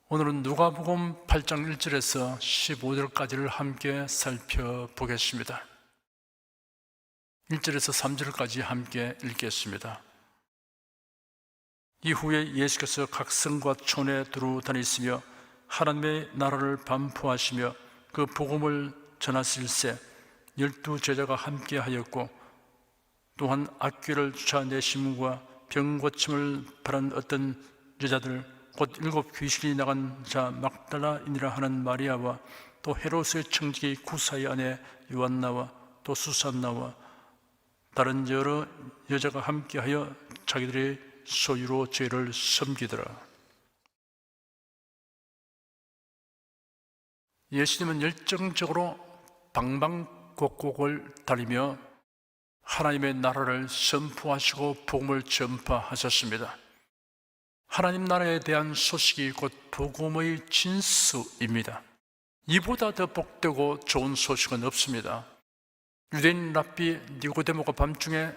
오늘은 누가복음 8장 1절에서 15절까지를 함께 살펴보겠습니다. 1절에서 3절까지 함께 읽겠습니다. 이후에 예수께서 각 성과 촌에 두루 다니시며 하나님의 나라를 반포하시며 그 복음을 전하실세 12 제자가 함께 하였고, 또한 악귀를 쫓아내심과 병 고침을 바란 어떤 여자들 곧 7 귀신이 나간 자 막달라인이라 하는 마리아와 또 헤롯의 청지기 구사의 아내 요한나와 또 수산나와 다른 여러 여자가 함께하여 자기들의 소유로 죄를 섬기더라. 예수님은 열정적으로 방방곡곡을 다니며 하나님의 나라를 선포하시고 복음을 전파하셨습니다. 하나님 나라에 대한 소식이 곧 복음의 진수입니다. 이보다 더 복되고 좋은 소식은 없습니다. 유대인 랍비 니고데모가 밤중에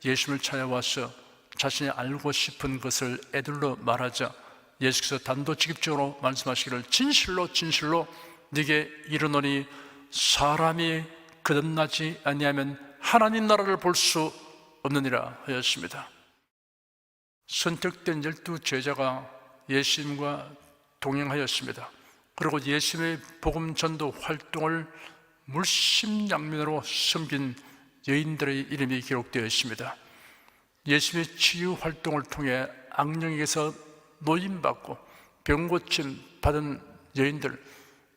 예수님을 찾아와서 자신이 알고 싶은 것을 애들러 말하자 예수께서 단도직입적으로 말씀하시기를 진실로 진실로 네게 이르노니 사람이 거듭나지 아니하면 하나님 나라를 볼 수 없느니라 하였습니다. 선택된 12 제자가 예수님과 동행하였습니다. 그리고 예수님의 복음 전도 활동을 물심양면으로 섬긴 여인들의 이름이 기록되어 있습니다. 예수님의 치유 활동을 통해 악령에게서 노임받고 병고침 받은 여인들,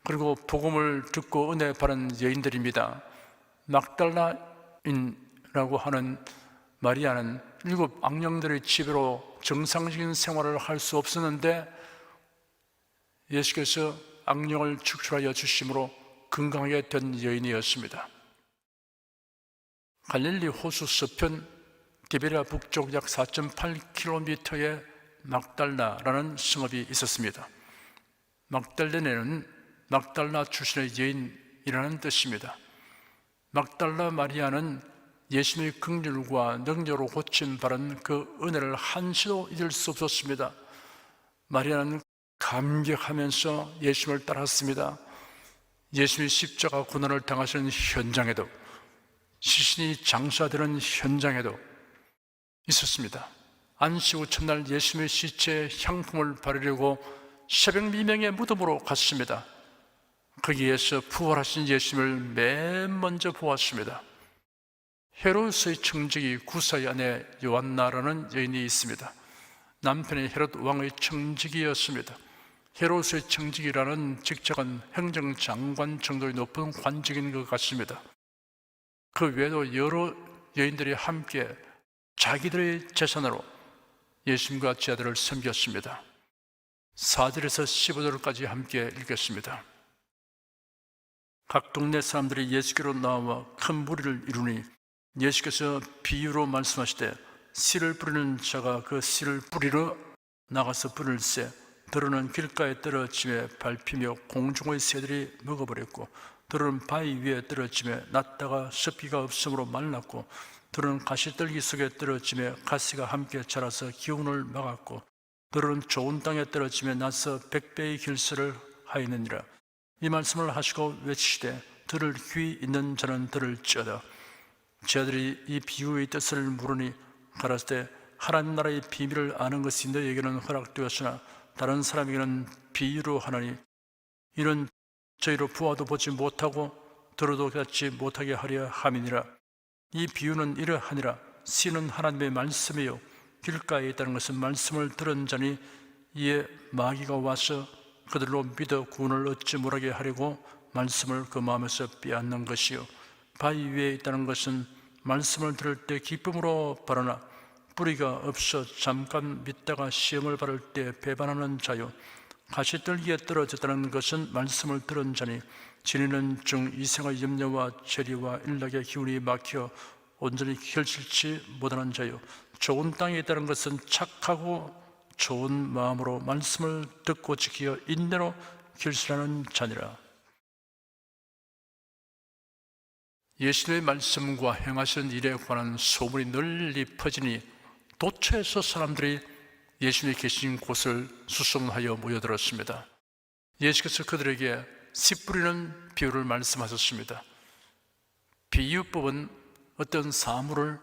그리고 복음을 듣고 은혜 받은 여인들입니다. 막달라인이라고 하는 마리아는 7 악령들의 지배로 정상적인 생활을 할 수 없었는데 예수께서 악령을 축출하여 주심으로 건강하게 된 여인이었습니다. 갈릴리 호수 서편 디베랴 북쪽 약 4.8km의 막달라라는 성읍이 있었습니다. 막달레네는 막달라 출신의 여인이라는 뜻입니다. 막달라 마리아는 예수님의 긍휼과 능력으로 고침받은 그 은혜를 한시도 잊을 수 없었습니다. 마리아는 감격하면서 예수님을 따랐습니다. 예수님이 십자가 고난을 당하시는 현장에도, 시신이 장사되는 현장에도 있었습니다. 안식 후 첫날 예수님의 시체에 향품을 바르려고 새벽 미명의 무덤으로 갔습니다. 거기에서 부활하신 예수님을 맨 먼저 보았습니다. 헤롯의 청지기 구사의 아내 요한나라는 여인이 있습니다. 남편이 헤롯 왕의 청지기였습니다. 헤롯의 청지기라는 직책은 행정장관 정도의 높은 관직인 것 같습니다. 그 외에도 여러 여인들이 함께 자기들의 재산으로 예수님과 제자들을 섬겼습니다. 4절에서 15절까지 함께 읽겠습니다. 각 동네 사람들이 예수께로 나와 큰 무리를 이루니 예수께서 비유로 말씀하시되 씨를 뿌리는 자가 그 씨를 뿌리러 나가서 뿌릴새 들어는 길가에 떨어짐에 밟히며 공중의 새들이 먹어버렸고, 들어는 바위 위에 떨어짐에 났다가 습기가 없으므로 말랐고, 들어는 가시떨기 속에 떨어짐에 가시가 함께 자라서 기운을 막았고, 들어는 좋은 땅에 떨어짐에 나서 100배의 길수를 하였느니라. 이 말씀을 하시고 외치시되 들을 귀 있는 자는 들을지어다. 제자들이 이 비유의 뜻을 물으니 가라사대 하나님 나라의 비밀을 아는 것이 너희에게는 허락되었으나 다른 사람에게는 비유로 하나니 이는 저희로 보아도 보지 못하고 들어도 갖지 못하게 하려 함이니라. 이 비유는 이러하니라. 씨는 하나님의 말씀이요 길가에 있다는 것은 말씀을 들은 자니 이에 마귀가 와서 그들로 믿어 구원을 얻지 못하게 하려고 말씀을 그 마음에서 빼앗는 것이요 바위 위에 있다는 것은 말씀을 들을 때 기쁨으로 바라나 뿌리가 없어 잠깐 믿다가 시험을 받을 때 배반하는 자요 가시떨기에 떨어졌다는 것은 말씀을 들은 자니 지니는 중 이생의 염려와 재리와 일락의 기운이 막혀 온전히 결실치 못하는 자요 좋은 땅에 있다는 것은 착하고 좋은 마음으로 말씀을 듣고 지키어 인내로 결실하는 자니라. 예수님의 말씀과 행하시는 일에 관한 소문이 널리 퍼지니 도처에서 사람들이 예수님이 계신 곳을 수송하여 모여들었습니다. 예수께서 그들에게 씨 뿌리는 비유를 말씀하셨습니다. 비유법은 어떤 사물을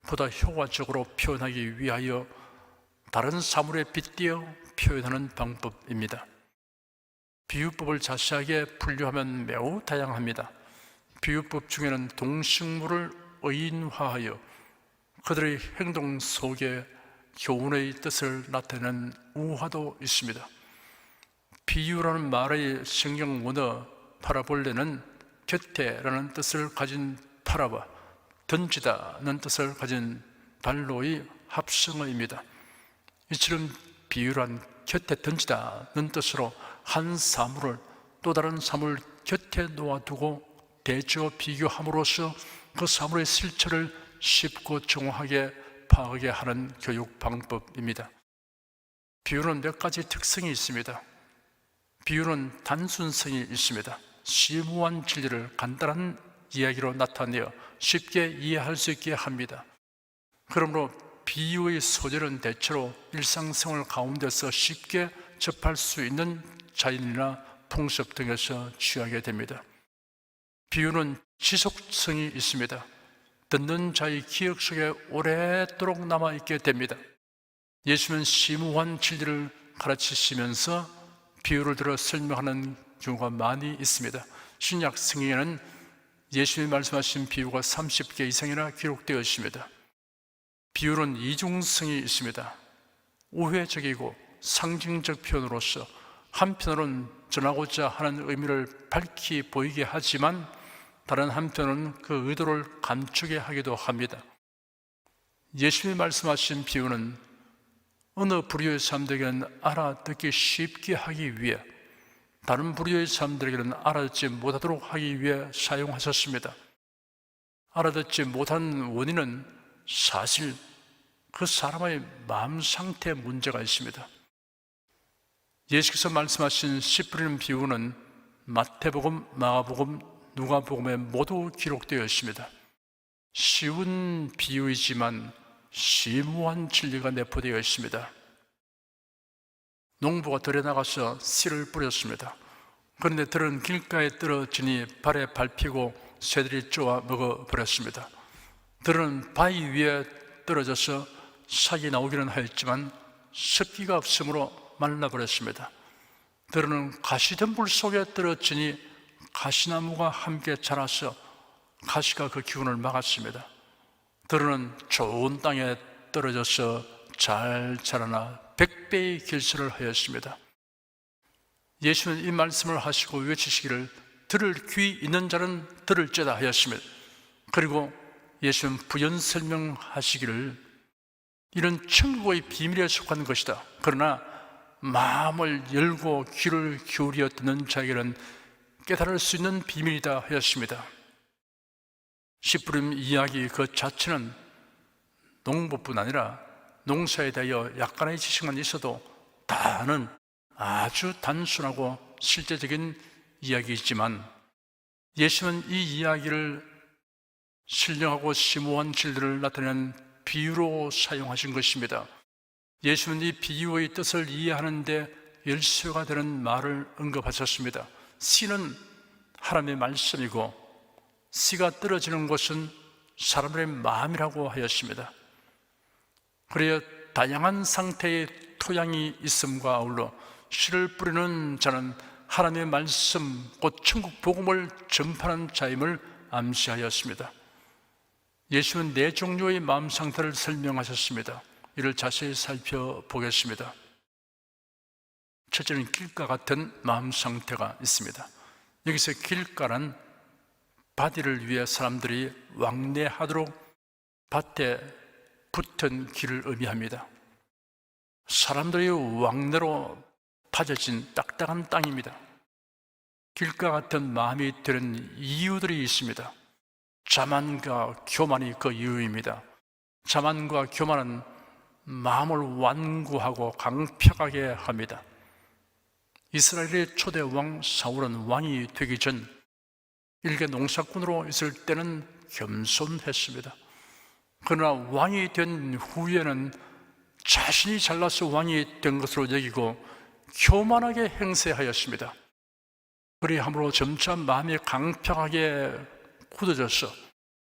보다 효과적으로 표현하기 위하여 다른 사물에 빗대어 표현하는 방법입니다. 비유법을 자세하게 분류하면 매우 다양합니다. 비유법 중에는 동식물을 의인화하여 그들의 행동 속에 교훈의 뜻을 나타내는 우화도 있습니다. 비유라는 말의 성경 원어 파라볼레는 곁에라는 뜻을 가진 파라와 던지다는 뜻을 가진 발로의 합성어입니다. 이처럼 비유란 곁에 던지다는 뜻으로 한 사물을 또 다른 사물 곁에 놓아두고 대조 비교함으로써 그 사물의 실체를 쉽고 정확하게 파악하게 하는 교육 방법입니다. 비유는 몇 가지 특성이 있습니다. 비유는 단순성이 있습니다. 심오한 진리를 간단한 이야기로 나타내어 쉽게 이해할 수 있게 합니다. 그러므로 비유의 소재는 대체로 일상생활 가운데서 쉽게 접할 수 있는 자연이나 풍습 등에서 취하게 됩니다. 비유는 지속성이 있습니다. 듣는 자의 기억 속에 오래도록 남아있게 됩니다. 예수는 심오한 진리를 가르치시면서 비유를 들어 설명하는 경우가 많이 있습니다. 신약 성경에는 예수님이 말씀하신 비유가 30개 이상이나 기록되어 있습니다. 비유는 이중성이 있습니다. 우회적이고 상징적 표현으로서 한편으로는 전하고자 하는 의미를 밝히 보이게 하지만 다른 한편은 그 의도를 감추게 하기도 합니다. 예수님이 말씀하신 비유는 어느 부류의 사람들에게는 알아듣기 쉽게 하기 위해 다른 부류의 사람들에게는 알아듣지 못하도록 하기 위해 사용하셨습니다. 알아듣지 못한 원인은 사실 그 사람의 마음 상태에 문제가 있습니다. 예수께서 말씀하신 씨 뿌리는 비유는 마태복음, 마가복음, 누가복음에 모두 기록되어 있습니다. 쉬운 비유이지만 심오한 진리가 내포되어 있습니다. 농부가 들에 나가서 씨를 뿌렸습니다. 그런데 들은 길가에 떨어지니 발에 밟히고 새들이 쪼아 먹어버렸습니다. 들은 바위 위에 떨어져서 싹이 나오기는 하였지만 습기가 없으므로 말라버렸습니다. 들은 가시덤불 속에 떨어지니 가시나무가 함께 자라서 가시가 그 기운을 막았습니다. 들은 좋은 땅에 떨어져서 잘 자라나 100배의 결실을 하였습니다. 예수는 이 말씀을 하시고 외치시기를 들을 귀 있는 자는 들을지어다 하였습니다. 그리고 예수는 부연 설명하시기를 이런 천국의 비밀에 속한 것이다. 그러나 마음을 열고 귀를 기울여 듣는 자에게는 깨달을 수 있는 비밀이다 하였습니다. 씨 뿌림 이야기 그 자체는 농부뿐 아니라 농사에 대하여 약간의 지식만 있어도 다 아는 아주 단순하고 실제적인 이야기이지만 예수는 이 이야기를 신령하고 심오한 진리를 나타내는 비유로 사용하신 것입니다. 예수는 이 비유의 뜻을 이해하는데 열쇠가 되는 말을 언급하셨습니다. 씨는 하나님의 말씀이고 씨가 떨어지는 곳은 사람들의 마음이라고 하였습니다. 그래야 다양한 상태의 토양이 있음과 아울러 씨를 뿌리는 자는 하나님의 말씀, 곧 천국 복음을 전파하는 자임을 암시하였습니다. 예수는 네 종류의 마음 상태를 설명하셨습니다. 이를 자세히 살펴보겠습니다. 첫째는 길가 같은 마음 상태가 있습니다. 여기서 길가란 바디를 위해 사람들이 왕래하도록 밭에 붙은 길을 의미합니다. 사람들이 왕래로 파져진 딱딱한 땅입니다. 길가 같은 마음이 되는 이유들이 있습니다. 자만과 교만이 그 이유입니다. 자만과 교만은 마음을 완고하고 강팍하게 합니다. 이스라엘의 초대 왕 사울은 왕이 되기 전 일개 농사꾼으로 있을 때는 겸손했습니다. 그러나 왕이 된 후에는 자신이 잘나서 왕이 된 것으로 여기고 교만하게 행세하였습니다. 그리함으로 점차 마음이 강팍하게 굳어져서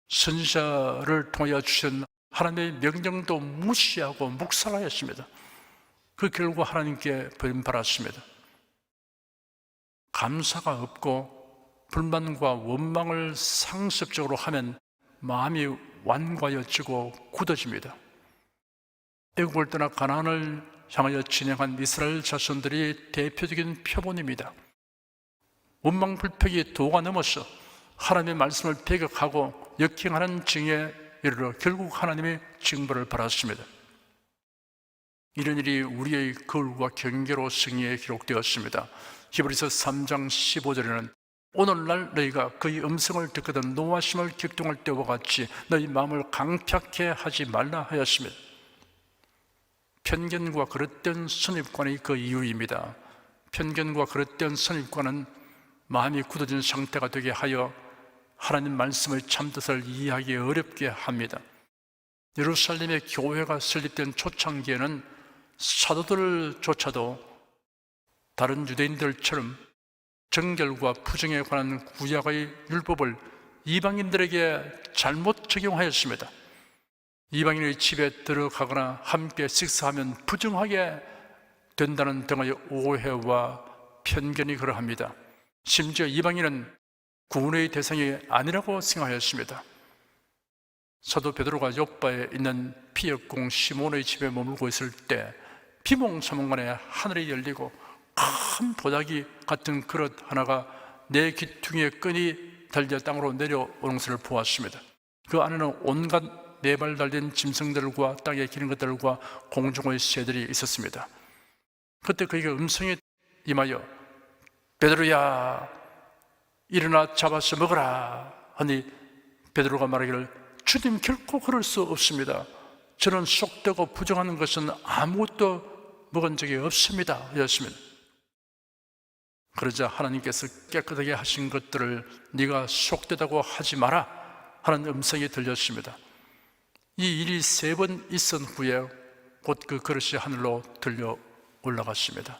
선지자를 통하여 주신 하나님의 명령도 무시하고 묵살하였습니다. 그 결과 하나님께 버림받았습니다. 감사가 없고 불만과 원망을 상습적으로 하면 마음이 완고하여지고 굳어집니다. 애국을 떠나 가나안을 향하여 진행한 이스라엘 자손들이 대표적인 표본입니다. 원망불평이 도가 넘어서 하나님의 말씀을 배격하고 역행하는 징에 이르러 결국 하나님의 징벌을 받았습니다. 이런 일이 우리의 거울과 경계로 성경에 기록되었습니다. 히브리서 3장 15절에는 오늘날 너희가 그의 음성을 듣거든 노하심을 격동할 때와 같이 너희 마음을 강팍해 하지 말라 하였습니다. 편견과 그릇된 선입관이 그 이유입니다. 편견과 그릇된 선입관은 마음이 굳어진 상태가 되게 하여 하나님 말씀의 참뜻을 이해하기 어렵게 합니다. 예루살렘의 교회가 설립된 초창기에는 사도들조차도 다른 유대인들처럼 정결과 부정에 관한 구약의 율법을 이방인들에게 잘못 적용하였습니다. 이방인의 집에 들어가거나 함께 식사하면 부정하게 된다는 등의 오해와 편견이 그러합니다. 심지어 이방인은 구원의 대상이 아니라고 생각하였습니다. 사도 베드로가 요바에 있는 피역공 시몬의 집에 머물고 있을 때 비몽사몽간에 하늘이 열리고 큰 보자기 같은 그릇 하나가 내 귀퉁이에 끈이 달려 땅으로 내려오는 것을 보았습니다. 그 안에는 온갖 네 발 달린 짐승들과 땅에 기는 것들과 공중의 새들이 있었습니다. 그때 그에게 음성이 임하여 베드로야 일어나 잡아서 먹어라 하니 베드로가 말하기를 주님 결코 그럴 수 없습니다. 저는 속되고 부정하는 것은 아무것도 먹은 적이 없습니다 하였습니다. 그러자 하나님께서 깨끗하게 하신 것들을 네가 속되다고 하지 마라 하는 음성이 들렸습니다. 이 일이 3번 있은 후에 곧 그 그릇이 하늘로 들려 올라갔습니다.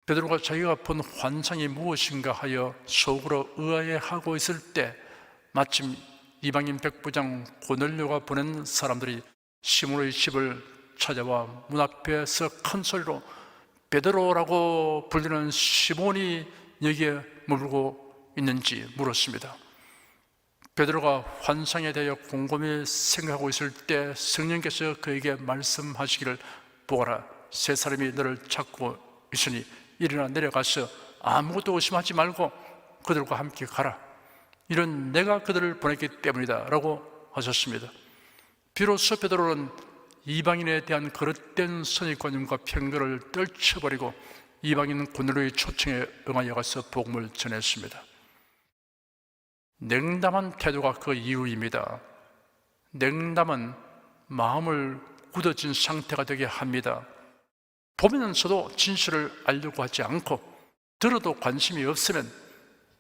베드로가 자기가 본 환상이 무엇인가 하여 속으로 의아해하고 있을 때 마침 이방인 백부장 고넬료가 보낸 사람들이 시몬의 집을 찾아와 문 앞에서 큰 소리로 베드로라고 불리는 시몬이 여기에 머물고 있는지 물었습니다. 베드로가 환상에 대하여 곰곰이 생각하고 있을 때 성령께서 그에게 말씀하시기를 보아라, 3사람이 너를 찾고 있으니 일어나 내려가서 아무것도 의심하지 말고 그들과 함께 가라. 이런 내가 그들을 보냈기 때문이다 라고 하셨습니다. 비로소 베드로는 이방인에 대한 그릇된 선입관념과 편견을 떨쳐버리고 이방인 고넬료의 초청에 응하여 가서 복음을 전했습니다. 냉담한 태도가 그 이유입니다. 냉담은 마음을 굳어진 상태가 되게 합니다. 보면서도 진실을 알려고 하지 않고 들어도 관심이 없으면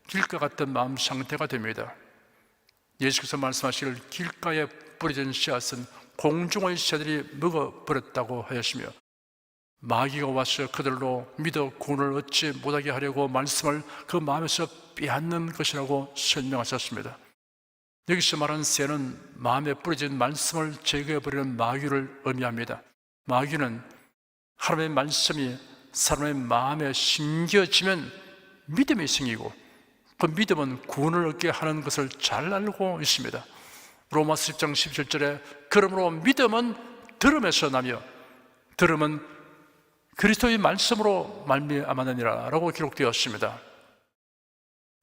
길가 같은 마음 상태가 됩니다. 예수께서 말씀하시기를 길가에 뿌려진 씨앗은 공중의 새들이 먹어버렸다고 하였으며 마귀가 와서 그들로 믿어 구원을 얻지 못하게 하려고 말씀을 그 마음에서 빼앗는 것이라고 설명하셨습니다. 여기서 말한 새는 마음에 뿌려진 말씀을 제거해버리는 마귀를 의미합니다. 마귀는 하나님의 말씀이 사람의 마음에 심겨지면 믿음이 생기고 그 믿음은 구원을 얻게 하는 것을 잘 알고 있습니다. 로마서 10장 17절에 그러므로 믿음은 들음에서 나며 들음은 그리스도의 말씀으로 말미암았느니라 라고 기록되었습니다.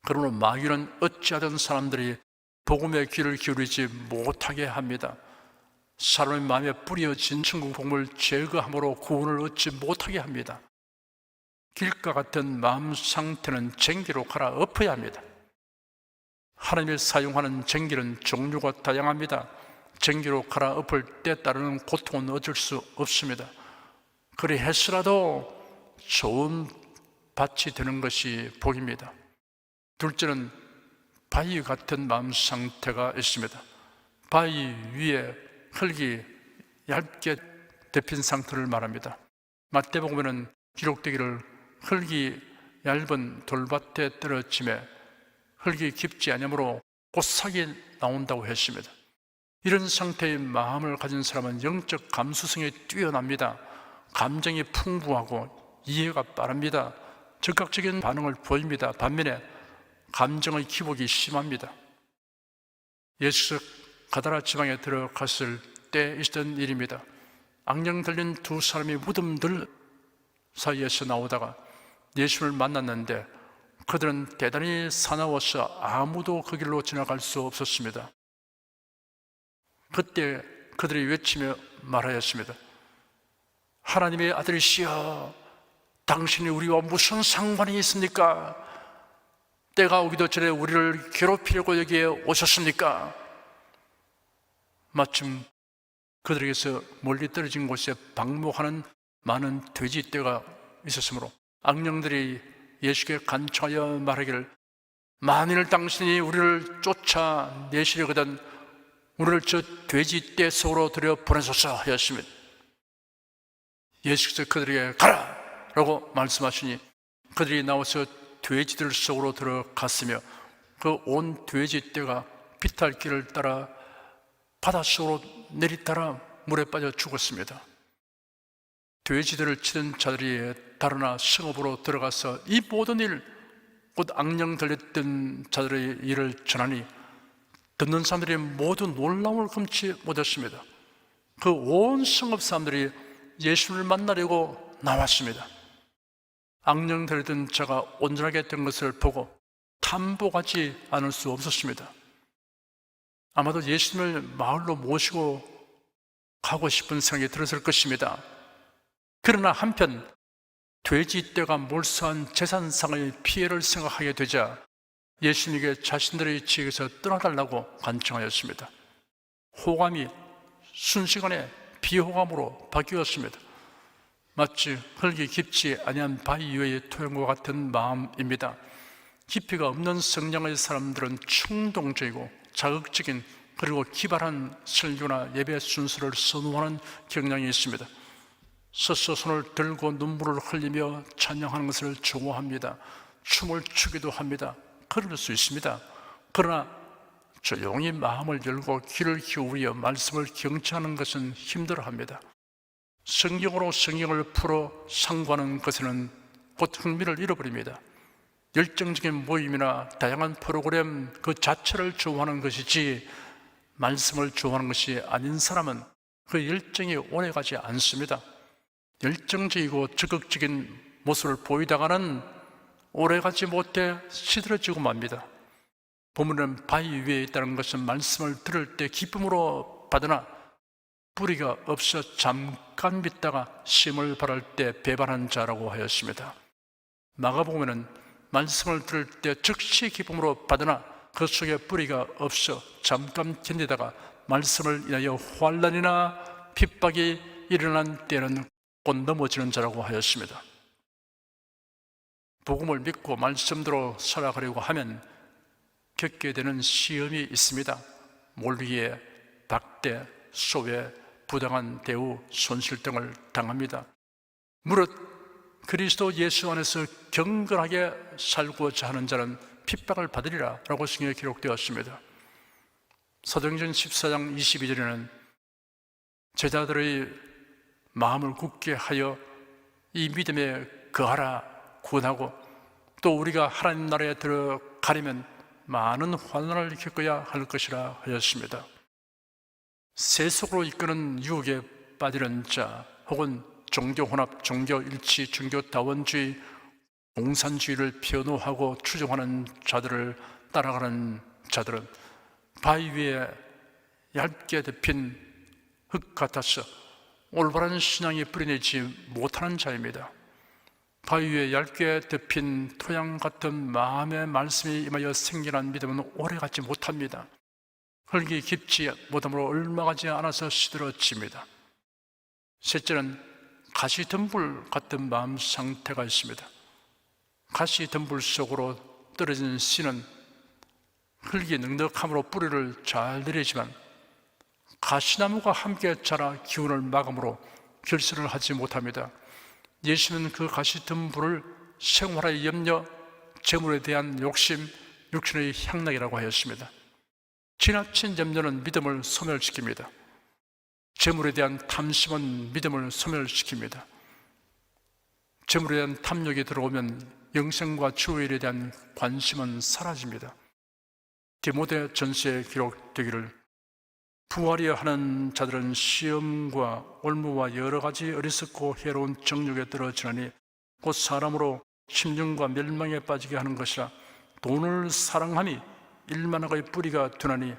그러므로 마귀는 어찌하든 사람들이 복음의 귀를 기울이지 못하게 합니다. 사람의 마음에 뿌려진 천국 복음을 제거함으로 구원을 얻지 못하게 합니다. 길가 같은 마음 상태는 쟁기로 갈아엎어야 합니다. 하나님이 사용하는 쟁기는 종류가 다양합니다. 쟁기로 갈아엎을 때 따르는 고통은 어쩔 수 없습니다. 그리 해서라도 좋은 밭이 되는 것이 복입니다. 둘째는 바위 같은 마음 상태가 있습니다. 바위 위에 흙이 얇게 덮인 상태를 말합니다. 마태복음에는 기록되기를 흙이 얇은 돌밭에 떨어짐에 흙이 깊지 아니하므로 꽃삭이 나온다고 했습니다. 이런 상태의 마음을 가진 사람은 영적 감수성이 뛰어납니다. 감정이 풍부하고 이해가 빠릅니다. 즉각적인 반응을 보입니다. 반면에 감정의 기복이 심합니다. 예수께서 가다라 지방에 들어갔을 때 있었던 일입니다. 악령 들린 두 사람이 무덤들 사이에서 나오다가 예수를 만났는데 그들은 대단히 사나워서 아무도 그 길로 지나갈 수 없었습니다. 그때 그들이 외치며 말하였습니다. 하나님의 아들이시여, 당신이 우리와 무슨 상관이 있습니까? 때가 오기도 전에 우리를 괴롭히려고 여기에 오셨습니까? 마침 그들에게서 멀리 떨어진 곳에 방목하는 많은 돼지떼가 있었으므로 악령들이 예수께 간청하여 말하기를, 만일 당신이 우리를 쫓아내시려거든 우리를 저 돼지떼 속으로 들여보내소서 하였습니다. 예수께서 그들에게 가라! 라고 말씀하시니 그들이 나와서 돼지들 속으로 들어갔으며 그 온 돼지떼가 비탈길을 따라 바닷속으로 내리따라 물에 빠져 죽었습니다. 돼지들을 치던 자들이 달아나 성읍으로 들어가서 이 모든 일, 곧 악령 들렸던 자들의 일을 전하니 듣는 사람들이 모두 놀라움을 금치 못했습니다. 그 온 성읍 사람들이 예수를 만나려고 나왔습니다. 악령 들렸던 자가 온전하게 된 것을 보고 탐복하지 않을 수 없었습니다. 아마도 예수님을 마을로 모시고 가고 싶은 생각이 들었을 것입니다. 그러나 한편 돼지떼가 몰수한 재산상의 피해를 생각하게 되자 예수님에게 자신들의 지역에서 떠나달라고 간청하였습니다. 호감이 순식간에 비호감으로 바뀌었습니다. 마치 흙이 깊지 아니한 바위 위의 토양과 같은 마음입니다. 깊이가 없는 성량의 사람들은 충동적이고 자극적인 그리고 기발한 설교나 예배 순서를 선호하는 경향이 있습니다. 서서 손을 들고 눈물을 흘리며 찬양하는 것을 좋아합니다. 춤을 추기도 합니다. 그럴 수 있습니다. 그러나 조용히 마음을 열고 귀를 기울여 말씀을 경청하는 것은 힘들어합니다. 성경으로 성경을 풀어 상고하는 것에는 곧 흥미를 잃어버립니다. 열정적인 모임이나 다양한 프로그램 그 자체를 좋아하는 것이지 말씀을 좋아하는 것이 아닌 사람은 그 열정이 오래가지 않습니다. 열정적이고 적극적인 모습을 보이다가는 오래가지 못해 시들어지고 맙니다. 본문은 바위 위에 있다는 것은 말씀을 들을 때 기쁨으로 받으나 뿌리가 없어 잠깐 믿다가 심을 바랄 때 배반한 자라고 하였습니다. 마가복음에는 말씀을 들을 때 즉시 기쁨으로 받으나 그 속에 뿌리가 없어 잠깐 견디다가 말씀을 인하여 환난이나 핍박이 일어난 때는 곧 넘어지는 자라고 하였습니다. 복음을 믿고 말씀대로 살아가려고 하면 겪게 되는 시험이 있습니다. 몰리에, 박대, 소외, 부당한 대우, 손실 등을 당합니다. 무릇 그리스도 예수 안에서 경건하게 살고자 하는 자는 핍박을 받으리라 라고 성경에 기록되었습니다. 사도행전 14장 22절에는 제자들의 마음을 굳게 하여 이 믿음에 거하라 구원하고 또 우리가 하나님 나라에 들어가려면 많은 환난을 겪어야 할 것이라 하였습니다. 세속으로 이끄는 유혹에 빠지는 자 혹은 종교혼합, 종교일치, 종교다원주의, 공산주의를 변호하고 추종하는 자들을 따라가는 자들은 바위 위에 얇게 덮인 흙 같아서 올바른 신앙이 뿌리내지 못하는 자입니다. 바위 위에 얇게 덮인 토양 같은 마음의 말씀이 임하여 생겨난 믿음은 오래가지 못합니다. 흙이 깊지 못함으로 얼마가지 않아서 시들어집니다. 셋째는 가시덤불 같은 마음 상태가 있습니다. 가시덤불 속으로 떨어진 씨는 흙이 넉넉함으로 뿌리를 잘 내리지만 가시나무가 함께 자라 기운을 마감으로 결실을 하지 못합니다. 예수는 그 가시덤불을 생활의 염려, 재물에 대한 욕심, 육신의 향락이라고 하였습니다. 지나친 염려는 믿음을 소멸시킵니다. 재물에 대한 탐심은 믿음을 소멸시킵니다. 재물에 대한 탐욕이 들어오면 영생과 주의 일에 대한 관심은 사라집니다. 디모데 전서에 기록되기를 부활이여 하는 자들은 시험과 올무와 여러 가지 어리석고 해로운 정욕에 떨어지나니 곧 사람으로 심령과 멸망에 빠지게 하는 것이라. 돈을 사랑함이 일만하고의 뿌리가 되나니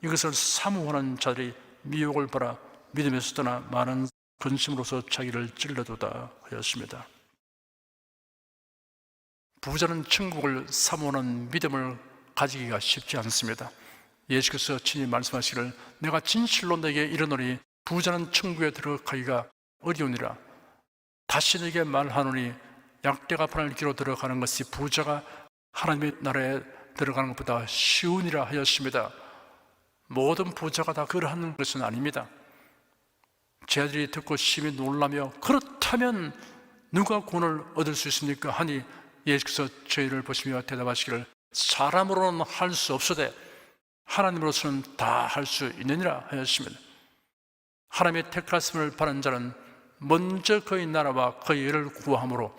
이것을 사모하는 자들이 미혹을 받아 믿음에서 떠나 많은 근심으로서 자기를 찔러도다 하였습니다. 부자는 천국을 사모하는 믿음을 가지기가 쉽지 않습니다. 예수께서 친히 말씀하시기를 내가 진실로 내게 이르노니 부자는 천국에 들어가기가 어려우니라. 다시 내게 말하노니 약대가 판을 기로 들어가는 것이 부자가 하나님의 나라에 들어가는 것보다 쉬우니라 하였습니다. 모든 부자가 다 그러한 것은 아닙니다. 제 아들이 듣고 심히 놀라며 그렇다면 누가 구원을 얻을 수 있습니까? 하니 예수께서 저희를 보시며 대답하시기를 사람으로는 할 수 없으되 하나님으로서는 다 할 수 있느니라 하였습니다. 하나님의 택하심을 바라는 자는 먼저 그의 나라와 그의 의를 구함으로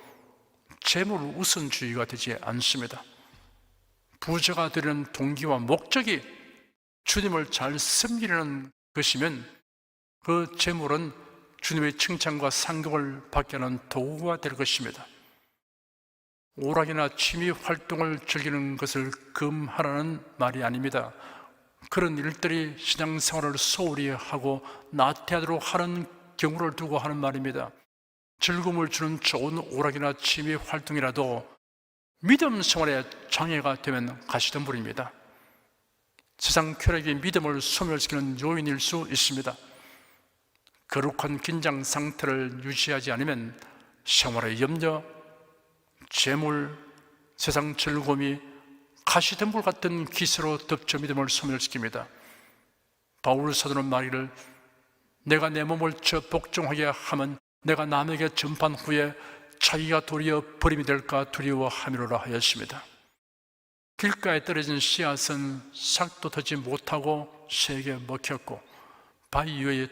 재물 우선주의가 되지 않습니다. 부자가 되려는 동기와 목적이 주님을 잘 섬기려는 것이면 그 재물은 주님의 칭찬과 상급을 받게 하는 도구가 될 것입니다. 오락이나 취미 활동을 즐기는 것을 금하라는 말이 아닙니다. 그런 일들이 신앙생활을 소홀히 하고 나태하도록 하는 경우를 두고 하는 말입니다. 즐거움을 주는 좋은 오락이나 취미 활동이라도 믿음 생활에 장애가 되면 가시덤불입니다. 세상 쾌락이 믿음을 소멸시키는 요인일 수 있습니다. 거룩한 긴장 상태를 유지하지 않으면 생활의 염려, 재물, 세상 즐거움이 가시덤불 같은 기세로 덮쳐 믿음을 소멸시킵니다. 바울 사도는 말이를 내가 내 몸을 저 복종하게 하면 내가 남에게 전판 후에 자기가 도리어 버림이 될까 두려워함이로라 하였습니다. 길가에 떨어진 씨앗은 싹도 터지 못하고 새에게 먹혔고 바위 위에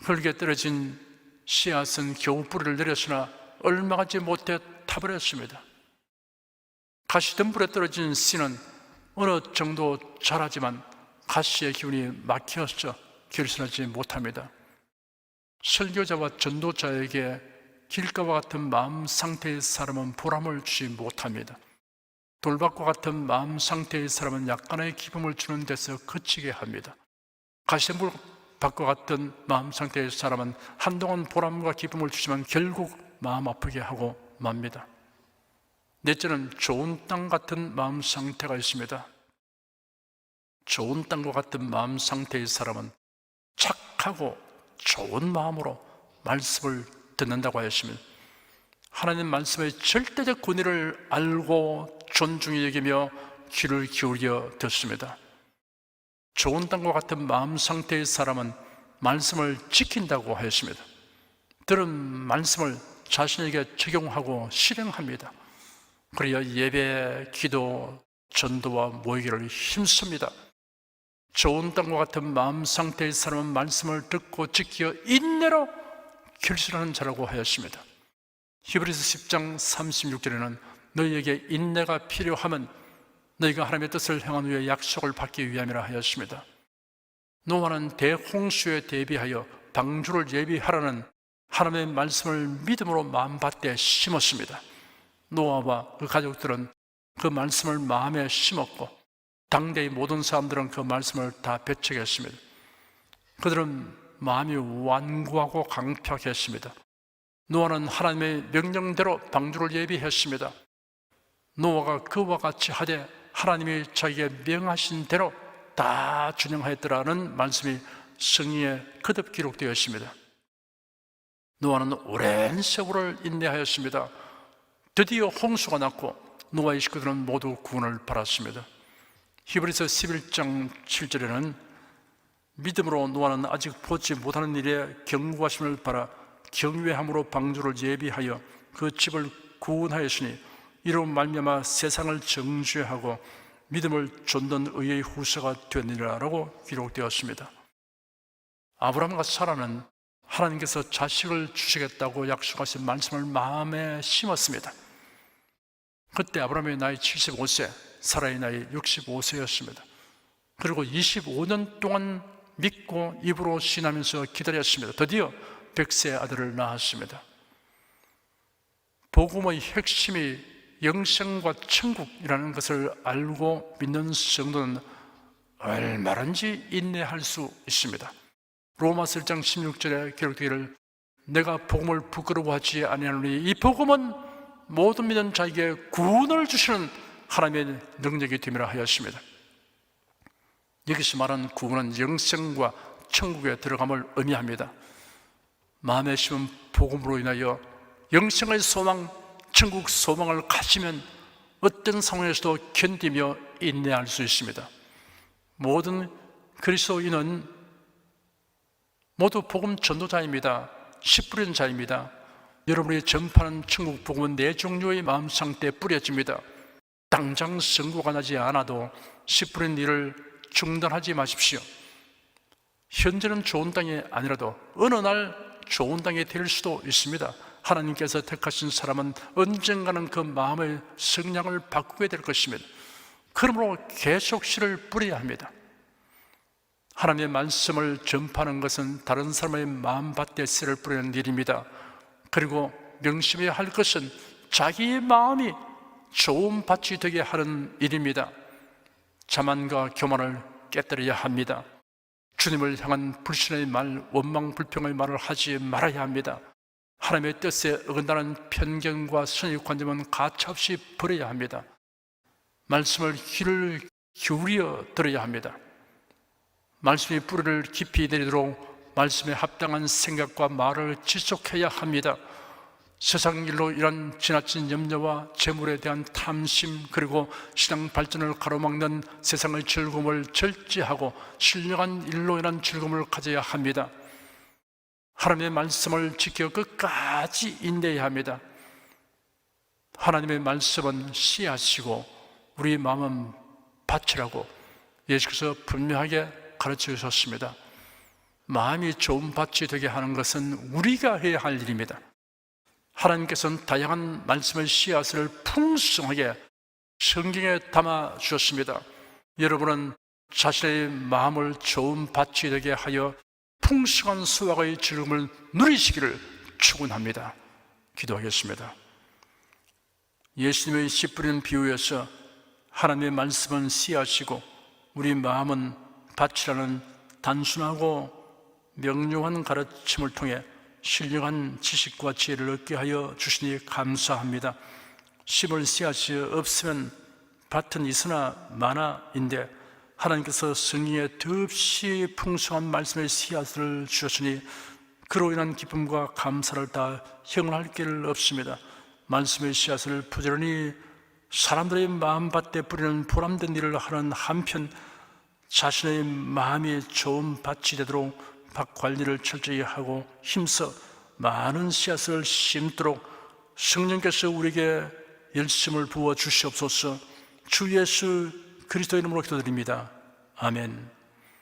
흙에 떨어진 씨앗은 겨우 뿌리를 내렸으나 얼마 가지 못해 타버렸습니다. 가시덤불에 떨어진 씨는 어느 정도 자라지만 가시의 기운이 막혀서 결실하지 못합니다. 설교자와 전도자에게 길가와 같은 마음 상태의 사람은 보람을 주지 못합니다. 돌밭과 같은 마음 상태의 사람은 약간의 기쁨을 주는 데서 그치게 합니다. 가시덤불 밭과 같은 마음 상태의 사람은 한동안 보람과 기쁨을 주지만 결국 마음 아프게 하고 맙니다. 넷째는 좋은 땅 같은 마음 상태가 있습니다. 좋은 땅과 같은 마음 상태의 사람은 착하고 좋은 마음으로 말씀을 듣는다고 하였습니다. 하나님 말씀의 절대적 권위를 알고 존중히 여기며 귀를 기울여 듣습니다. 좋은 땅과 같은 마음 상태의 사람은 말씀을 지킨다고 하였습니다. 들은 말씀을 자신에게 적용하고 실행합니다. 그래야 예배, 기도, 전도와 모이기를 힘씁니다. 좋은 땅과 같은 마음 상태의 사람은 말씀을 듣고 지켜 인내로 결실하는 자라고 하였습니다. 히브리서 10장 36절에는 너희에게 인내가 필요하면 너희가 하나님의 뜻을 행한 후에 약속을 받기 위함이라 하였습니다. 노아는 대홍수에 대비하여 방주를 예비하라는 하나님의 말씀을 믿음으로 마음밭에 심었습니다. 노아와 그 가족들은 그 말씀을 마음에 심었고 당대의 모든 사람들은 그 말씀을 다 배척했습니다. 그들은 마음이 완고하고 강팍했습니다. 노아는 하나님의 명령대로 방주를 예비했습니다. 노아가 그와 같이 하되 하나님이 자기에게 명하신 대로 다 준행하였더라는 말씀이 성경에 거듭 기록되어 있습니다. 노아는 오랜 세월을 인내하였습니다. 드디어 홍수가 났고 노아의 식구들은 모두 구원을 받았습니다. 히브리서 11장 7절에는 믿음으로 노아는 아직 보지 못하는 일에 견고하심을 바라 경외함으로 방주를 예비하여 그 집을 구원하였으니 이로 말미암아 세상을 정죄하고 믿음을 좇는 의의 후사가 되느니라라고 기록되었습니다. 아브라함과 사라는 하나님께서 자식을 주시겠다고 약속하신 말씀을 마음에 심었습니다. 그때 아브라함의 나이 75세, 사라의 나이 65세였습니다. 그리고 25년 동안 믿고 입으로 신하면서 기다렸습니다. 드디어 100세 아들을 낳았습니다. 복음의 핵심이 영생과 천국이라는 것을 알고 믿는 성도는 얼마든지 인내할 수 있습니다. 로마서 1장 16절에 기록되기를 내가 복음을 부끄러워하지 아니하노니 이 복음은 모든 믿는 자에게 구원을 주시는 하나님의 능력이 됨이라 하였습니다. 여기서 말하는 구원은 영생과 천국에 들어감을 의미합니다. 마음에 심은 복음으로 인하여 영생의 소망, 천국 소망을 가지면 어떤 상황에서도 견디며 인내할 수 있습니다. 모든 그리스도인은 모두 복음 전도자입니다. 씨 뿌리는 자입니다. 여러분이 전파하는 천국 복음은 네 종류의 마음 상태에 뿌려집니다. 당장 성과가 나지 않아도 씨 뿌리는 일을 중단하지 마십시오. 현재는 좋은 땅이 아니라도 어느 날 좋은 땅이 될 수도 있습니다. 하나님께서 택하신 사람은 언젠가는 그 마음의 성향을 바꾸게 될 것입니다. 그러므로 계속 씨를 뿌려야 합니다. 하나님의 말씀을 전파하는 것은 다른 사람의 마음밭에 씨를 뿌리는 일입니다. 그리고 명심해야 할 것은 자기의 마음이 좋은 밭이 되게 하는 일입니다. 자만과 교만을 깨뜨려야 합니다. 주님을 향한 불신의 말, 원망, 불평의 말을 하지 말아야 합니다. 하나님의 뜻에 어긋나는 편견과 선입관념은 가차없이 버려야 합니다. 말씀을 귀를 기울여 들어야 합니다. 말씀의 뿌리를 깊이 내리도록 말씀에 합당한 생각과 말을 지속해야 합니다. 세상 일로 이런 지나친 염려와 재물에 대한 탐심, 그리고 신앙 발전을 가로막는 세상의 즐거움을 절제하고 신령한 일로 인한 즐거움을 가져야 합니다. 하나님의 말씀을 지켜 끝까지 인내해야 합니다. 하나님의 말씀은 씨앗이고 우리 마음은 밭이라고 예수께서 분명하게 가르쳐 주셨습니다. 마음이 좋은 밭이 되게 하는 것은 우리가 해야 할 일입니다. 하나님께서는 다양한 말씀의 씨앗을 풍성하게 성경에 담아 주셨습니다. 여러분은 자신의 마음을 좋은 밭이 되게 하여 풍성한 수확의 즐거움을 누리시기를 축원합니다. 기도하겠습니다. 예수님의 씨 뿌리는 비유에서 하나님의 말씀은 씨앗이고 우리 마음은 밭이라는 단순하고 명료한 가르침을 통해 신령한 지식과 지혜를 얻게 하여 주시니 감사합니다. 심을 씨앗이 없으면 밭은 있으나 마나인데 하나님께서 성령에 덧없이 풍성한 말씀의 씨앗을 주셨으니 그로 인한 기쁨과 감사를 다 형할 길 없습니다. 말씀의 씨앗을 부지런히 사람들의 마음밭에 뿌리는 보람된 일을 하는 한편 자신의 마음이 좋은 밭이 되도록 밭 관리를 철저히 하고 힘써 많은 씨앗을 심도록 성령께서 우리에게 열심을 부어 주시옵소서. 주 예수 그리스도 이름으로 기도드립니다. 아멘.